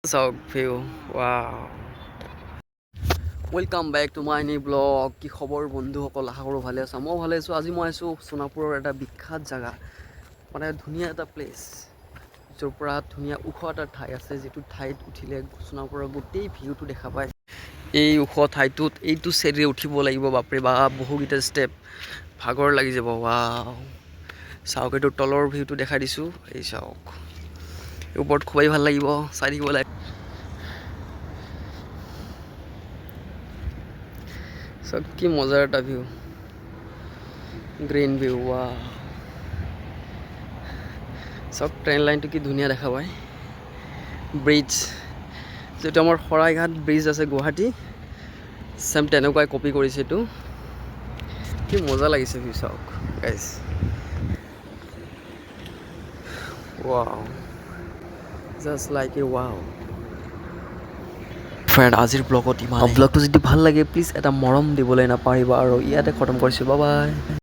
চাওক ভিউ wow welcome back to my new blog কি খবৰ বন্ধুসকল আশা কৰোঁ ভালে আছা মই ভালে আছোঁ আজি মই আছোঁ সোণাপুৰৰ এটা বিখ্যাত জেগা মানে ধুনীয়া এটা প্লেচ য'ৰ পৰা ধুনীয়া ওখ এটা ঠাই আছে যিটো ঠাইত উঠিলে সোণাপুৰৰ গোটেই ভিউটো দেখা পায় এই ওখ ঠাইটোত এইটো চেৰি উঠিব লাগিব বাপৰে বা বহুকেইটা ষ্টেপ ভাগৰ লাগি যাব ৱাও চাওক এইটো তলৰ ভিউটো দেখাই দিছোঁ এই চাওক ওপৰত খুবেই ভাল লাগিব চাই থাকিব লাগে চাওক কি মজাৰ এটা ভিউ গ্ৰীণ ভিউ ৱা চাওক ট্ৰেইন লাইনটো কি ধুনীয়া দেখা পায় ব্ৰিজ যিটো আমাৰ শৰাইঘাট ব্ৰিজ আছে গুৱাহাটী চেম তেনেকুৱাই কপি কৰিছে এইটো কি মজা লাগিছে ভিউ চাওক guys wow just like a wow friend আজিৰ ব্লগত ইমান ব্লগটো যদি ভাল লাগে প্লিজ এটা মৰম দিবলৈ নাপাহৰিবা আৰু ইয়াতে খতম কৰিছোঁ বাই বাই